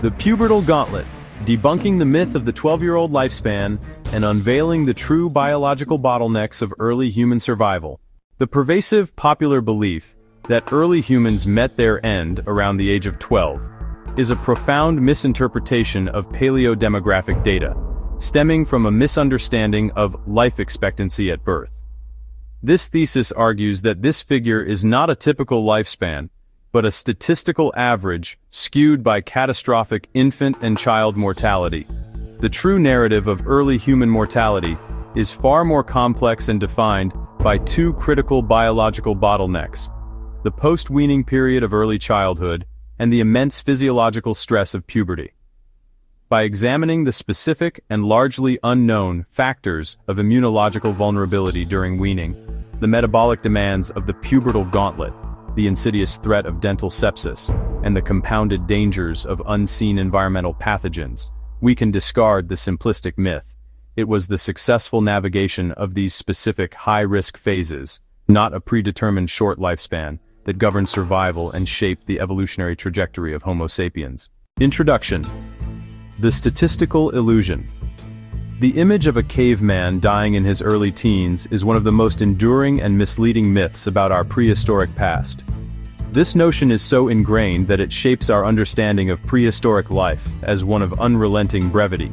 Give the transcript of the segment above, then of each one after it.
The Pubertal Gauntlet, debunking the myth of the 12-year-old lifespan and unveiling the true biological bottlenecks of early human survival. The pervasive popular belief that early humans met their end around the age of 12 is a profound misinterpretation of paleodemographic data, stemming from a misunderstanding of life expectancy at birth. This thesis argues that this figure is not a typical lifespan, but a statistical average skewed by catastrophic infant and child mortality. The true narrative of early human mortality is far more complex and defined by two critical biological bottlenecks: the post-weaning period of early childhood and the immense physiological stress of puberty. By examining the specific and largely unknown factors of immunological vulnerability during weaning, the metabolic demands of the pubertal gauntlet, the insidious threat of dental sepsis, and the compounded dangers of unseen environmental pathogens, we can discard the simplistic myth. It was the successful navigation of these specific high-risk phases, not a predetermined short lifespan, that governed survival and shaped the evolutionary trajectory of Homo sapiens. Introduction. The statistical illusion. The image of a caveman dying in his early teens is one of the most enduring and misleading myths about our prehistoric past. This notion is so ingrained that it shapes our understanding of prehistoric life as one of unrelenting brevity.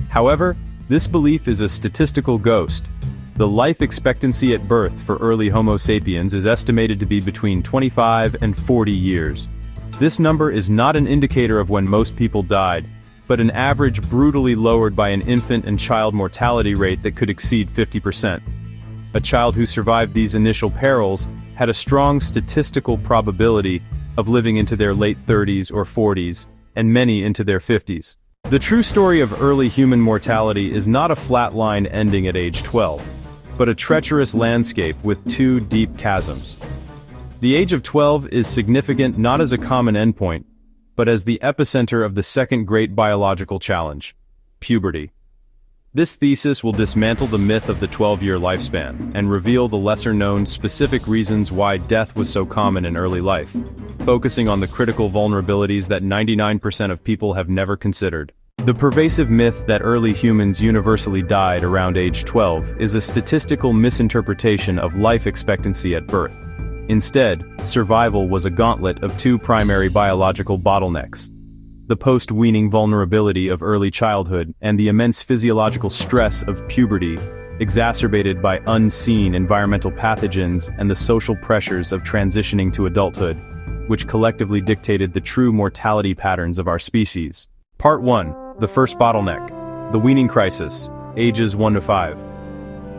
However, this belief is a statistical ghost. The life expectancy at birth for early Homo sapiens is estimated to be between 25 and 40 years. This number is not an indicator of when most people died, but an average brutally lowered by an infant and child mortality rate that could exceed 50%. A child who survived these initial perils had a strong statistical probability of living into their late 30s or 40s, and many into their 50s. The true story of early human mortality is not a flat line ending at age 12, but a treacherous landscape with two deep chasms. The age of 12 is significant not as a common endpoint, but as the epicenter of the second great biological challenge: puberty. This thesis will dismantle the myth of the 12-year lifespan and reveal the lesser-known specific reasons why death was so common in early life, focusing on the critical vulnerabilities that 99% of people have never considered. The pervasive myth that early humans universally died around age 12 is a statistical misinterpretation of life expectancy at birth. Instead, survival was a gauntlet of two primary biological bottlenecks: the post-weaning vulnerability of early childhood and the immense physiological stress of puberty, exacerbated by unseen environmental pathogens and the social pressures of transitioning to adulthood, which collectively dictated the true mortality patterns of our species. Part 1. The first bottleneck: the weaning crisis, ages 1 to 5.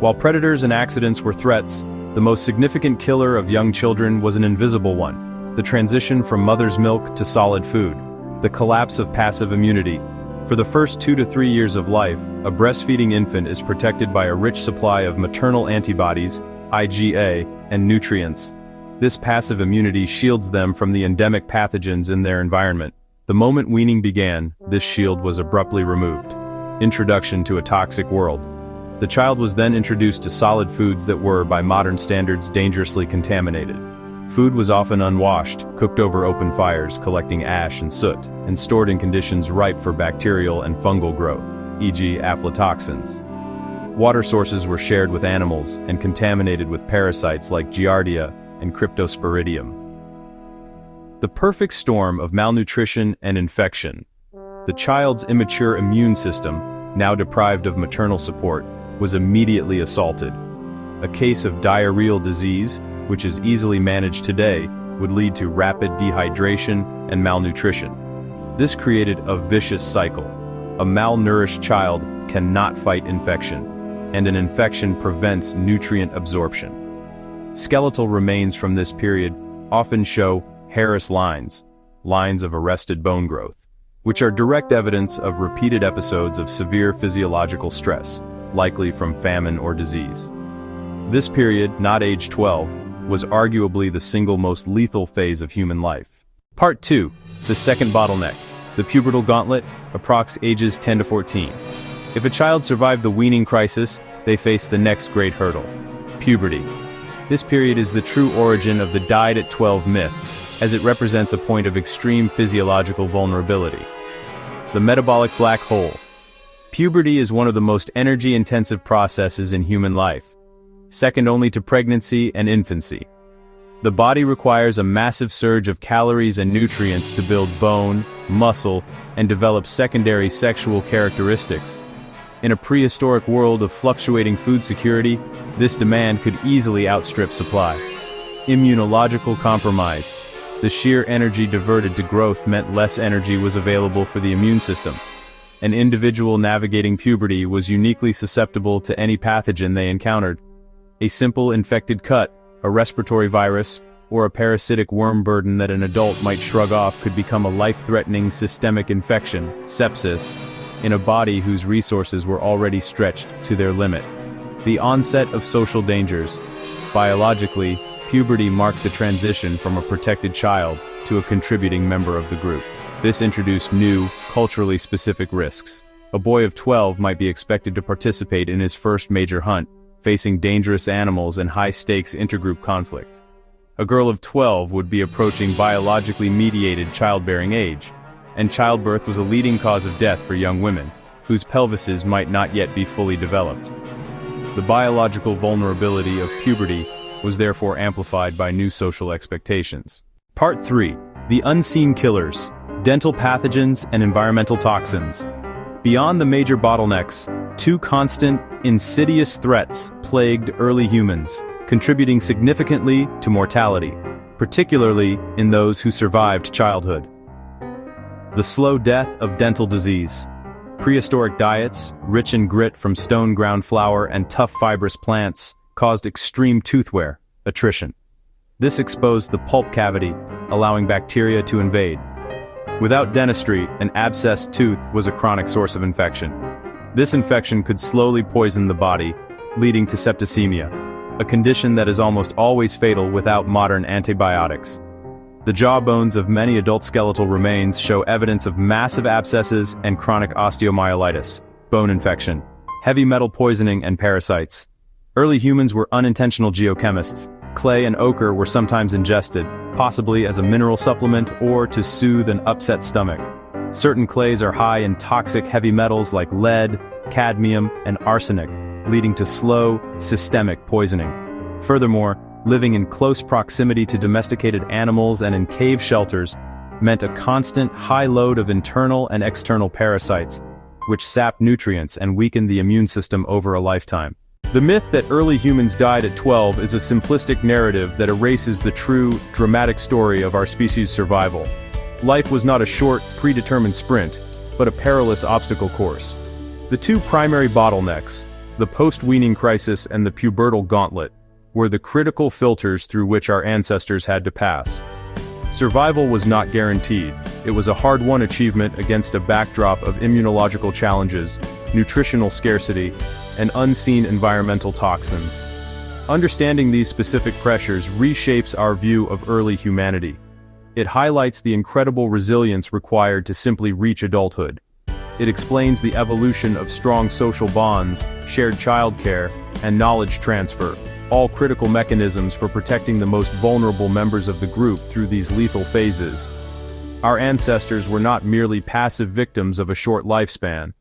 While predators and accidents were threats, the most significant killer of young children was an invisible one: the transition from mother's milk to solid food, the collapse of passive immunity. For the first 2 to 3 years of life, a breastfeeding infant is protected by a rich supply of maternal antibodies, IgA, and nutrients. This passive immunity shields them from the endemic pathogens in their environment. The moment weaning began, this shield was abruptly removed. Introduction to a toxic world. The child was then introduced to solid foods that were, by modern standards, dangerously contaminated. Food was often unwashed, cooked over open fires, collecting ash and soot, and stored in conditions ripe for bacterial and fungal growth, e.g. aflatoxins. Water sources were shared with animals and contaminated with parasites like Giardia and Cryptosporidium. The perfect storm of malnutrition and infection. The child's immature immune system, now deprived of maternal support, was immediately assaulted. A case of diarrheal disease, which is easily managed today, would lead to rapid dehydration and malnutrition. This created a vicious cycle. A malnourished child cannot fight infection, and an infection prevents nutrient absorption. Skeletal remains from this period often show Harris lines, lines of arrested bone growth, which are direct evidence of repeated episodes of severe physiological stress, likely from famine or disease. This period, not age 12, was arguably the single most lethal phase of human life. Part 2. The second bottleneck: the pubertal gauntlet, approx ages 10 to 14. If a child survived the weaning crisis, they face the next great hurdle: puberty. This period is the true origin of the died at 12 myth, as it represents a point of extreme physiological vulnerability. The metabolic black hole. Puberty is one of the most energy-intensive processes in human life, second only to pregnancy and infancy. The body requires a massive surge of calories and nutrients to build bone, muscle, and develop secondary sexual characteristics. In a prehistoric world of fluctuating food security, this demand could easily outstrip supply. Immunological compromise. The sheer energy diverted to growth meant less energy was available for the immune system. An individual navigating puberty was uniquely susceptible to any pathogen they encountered. A simple infected cut, a respiratory virus, or a parasitic worm burden that an adult might shrug off could become a life-threatening systemic infection, sepsis, in a body whose resources were already stretched to their limit. The onset of social dangers. Biologically, puberty marked the transition from a protected child to a contributing member of the group. This introduced new, culturally specific risks. A boy of 12 might be expected to participate in his first major hunt, facing dangerous animals and high-stakes intergroup conflict. A girl of 12 would be approaching biologically mediated childbearing age, and childbirth was a leading cause of death for young women, whose pelvises might not yet be fully developed. The biological vulnerability of puberty was therefore amplified by new social expectations. Part 3. The unseen killers, dental pathogens and environmental toxins. Beyond the major bottlenecks, two constant, insidious threats plagued early humans, contributing significantly to mortality, particularly in those who survived childhood. The slow death of dental disease. Prehistoric diets, rich in grit from stone-ground flour and tough fibrous plants, caused extreme tooth wear, attrition. This exposed the pulp cavity, allowing bacteria to invade. Without dentistry, an abscessed tooth was a chronic source of infection. This infection could slowly poison the body, leading to septicemia, a condition that is almost always fatal without modern antibiotics. The jawbones of many adult skeletal remains show evidence of massive abscesses and chronic osteomyelitis, bone infection, heavy metal poisoning, and parasites. Early humans were unintentional geochemists. Clay and ochre were sometimes ingested, possibly as a mineral supplement or to soothe an upset stomach. Certain clays are high in toxic heavy metals like lead, cadmium, and arsenic, leading to slow, systemic poisoning. Furthermore, living in close proximity to domesticated animals and in cave shelters meant a constant high load of internal and external parasites, which sapped nutrients and weakened the immune system over a lifetime. The myth that early humans died at 12 is a simplistic narrative that erases the true, dramatic story of our species' survival. Life was not a short, predetermined sprint, but a perilous obstacle course. The two primary bottlenecks, the post-weaning crisis and the pubertal gauntlet, were the critical filters through which our ancestors had to pass. Survival was not guaranteed. It was a hard-won achievement against a backdrop of immunological challenges, nutritional scarcity, and unseen environmental toxins. Understanding these specific pressures reshapes our view of early humanity. It highlights the incredible resilience required to simply reach adulthood. It explains the evolution of strong social bonds, shared childcare, and knowledge transfer, all critical mechanisms for protecting the most vulnerable members of the group through these lethal phases. Our ancestors were not merely passive victims of a short lifespan.